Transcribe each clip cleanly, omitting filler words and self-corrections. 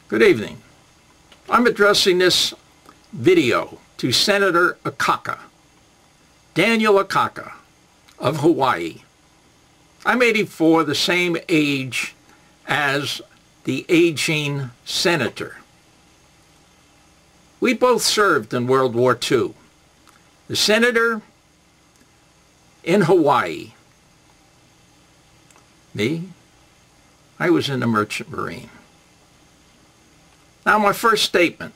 Good evening. I'm addressing this video to Senator Akaka, Daniel Akaka of Hawaii. I'm 84, the same age as the aging senator. We both served in World War II. The senator in Hawaii. Me, I was in the Merchant Marine. Now, my first statement.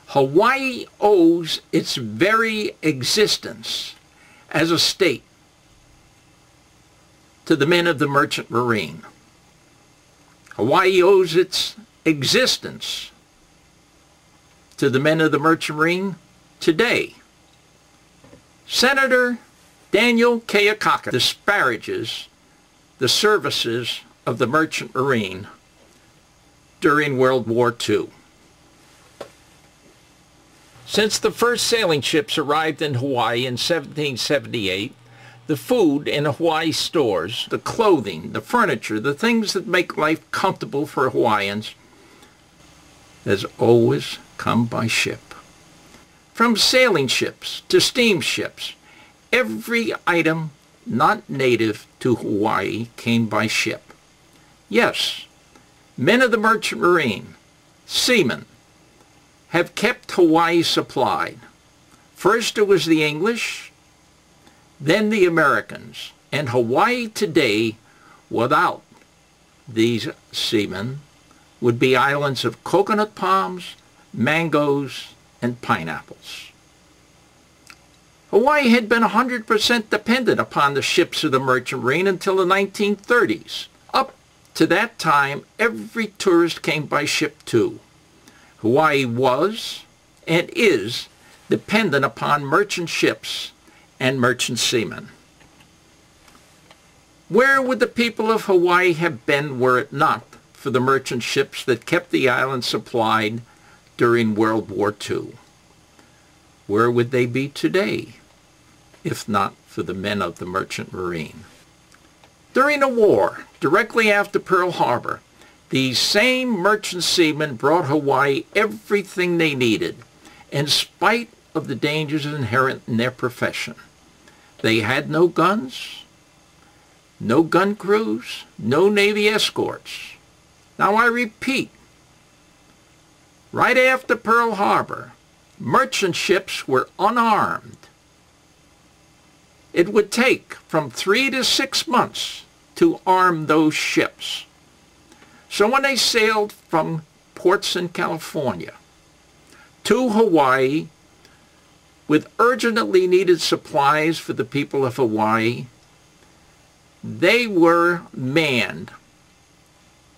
Hawaii owes its very existence as a state to the men of the Merchant Marine. Hawaii owes its existence to the men of the Merchant Marine today. Senator Daniel K. Akaka disparages the services of the Merchant Marine during World War II. Since the first sailing ships arrived in Hawaii in 1778, the food in Hawaii stores, the clothing, the furniture, the things that make life comfortable for Hawaiians, has always come by ship. From sailing ships to steamships, every item not native to Hawaii came by ship. Yes, men of the Merchant Marine, seamen, have kept Hawaii supplied. First it was the English, then the Americans, and Hawaii today, without these seamen, would be islands of coconut palms, mangoes, and pineapples. Hawaii had been 100% dependent upon the ships of the Merchant Marine until the 1930s. Up to that time, every tourist came by ship too. Hawaii was and is dependent upon merchant ships and merchant seamen. Where would the people of Hawaii have been were it not for the merchant ships that kept the island supplied during World War II? Where would they be today if not for the men of the Merchant Marine? During the war, directly after Pearl Harbor, these same merchant seamen brought Hawaii everything they needed, in spite of the dangers inherent in their profession. They had no guns, no gun crews, no Navy escorts. Now I repeat, right after Pearl Harbor, merchant ships were unarmed. It would take from 3 to 6 months to arm those ships. So when they sailed from ports in California to Hawaii with urgently needed supplies for the people of Hawaii, they were manned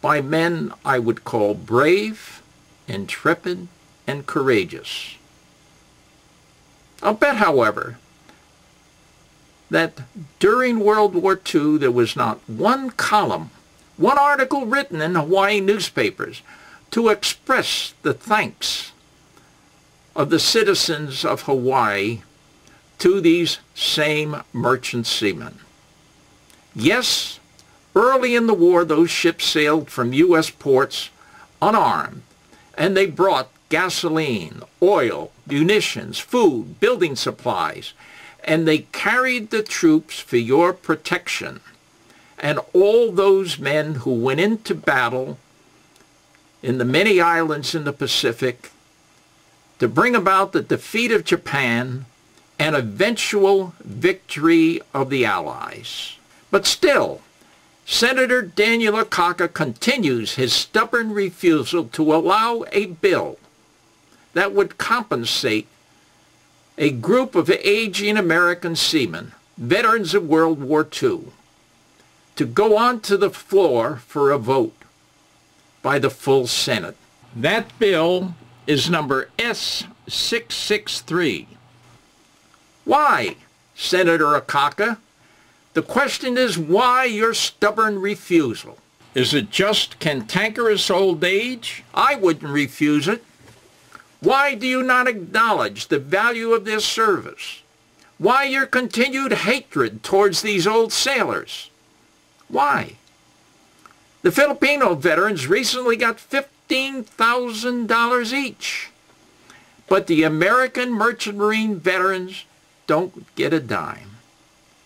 by men I would call brave, intrepid, and courageous. I'll bet, however, that during World War II there was not one column, one article written in Hawaii newspapers to express the thanks of the citizens of Hawaii to these same merchant seamen. Yes, early in the war those ships sailed from U.S. ports unarmed, and they brought gasoline, oil, munitions, food, building supplies, and they carried the troops for your protection. And all those men who went into battle in the many islands in the Pacific to bring about the defeat of Japan and eventual victory of the Allies. But still, Senator Daniel Akaka continues his stubborn refusal to allow a bill that would compensate a group of aging American seamen, veterans of World War II, to go onto the floor for a vote by the full Senate. That bill is number S663. Why, Senator Akaka? The question is, why your stubborn refusal? Is it just cantankerous old age? I wouldn't refuse it. Why do you not acknowledge the value of their service? Why your continued hatred towards these old sailors? Why? The Filipino veterans recently got $15,000 each. But the American Merchant Marine veterans don't get a dime.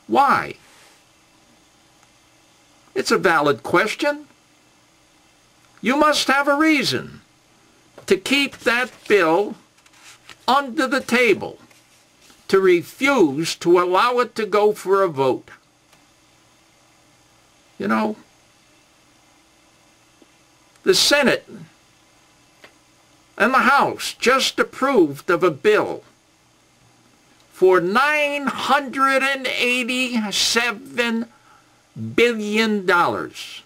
Why? It's a valid question. You must have a reason to keep that bill under the table, to refuse to allow it to go for a vote. You know, the Senate and the House just approved of a bill for $987 billion. To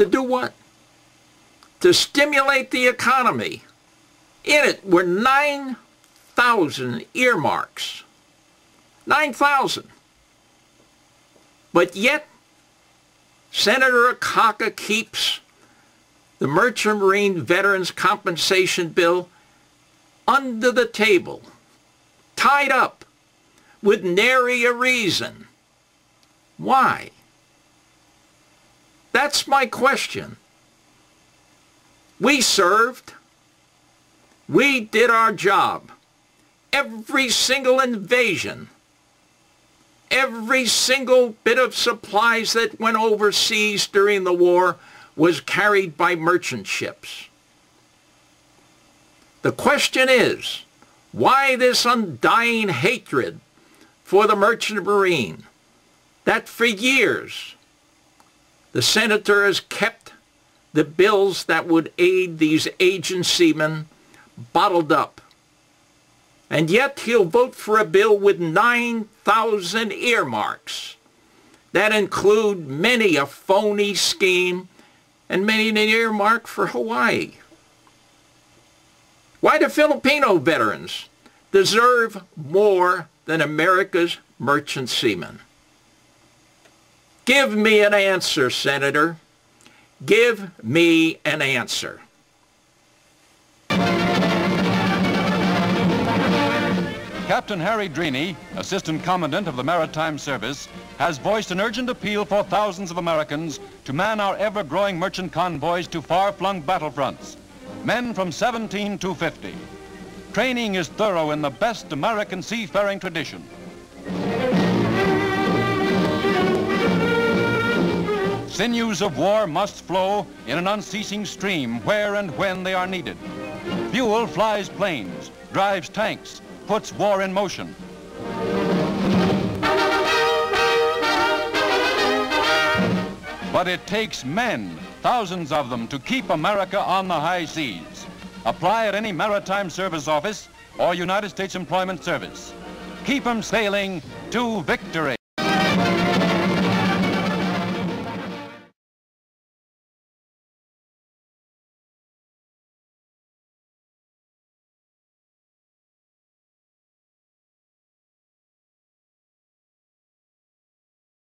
do what? To stimulate the economy. In it were 9,000 earmarks. 9,000. But yet, Senator Akaka keeps the Merchant Marine Veterans Compensation Bill under the table, tied up, with nary a reason. Why? That's my question. We served. We did our job. Every single invasion, every single bit of supplies that went overseas during the war was carried by merchant ships. The question is, why this undying hatred for the Merchant Marine that for years the senator has kept the bills that would aid these aging seamen bottled up? And yet he'll vote for a bill with 9,000 earmarks that include many a phony scheme and many an earmark for Hawaii. Why do Filipino veterans deserve more than America's merchant seamen? Give me an answer, Senator. Give me an answer. Captain Harry Dreney, Assistant Commandant of the Maritime Service, has voiced an urgent appeal for thousands of Americans to man our ever-growing merchant convoys to far-flung battlefronts, men from 17 to 50. Training is thorough in the best American seafaring tradition. Sinews of war must flow in an unceasing stream where and when they are needed. Fuel flies planes, drives tanks, puts war in motion. But it takes men, thousands of them, to keep America on the high seas. Apply at any Maritime Service office or United States Employment Service. Keep them sailing to victory.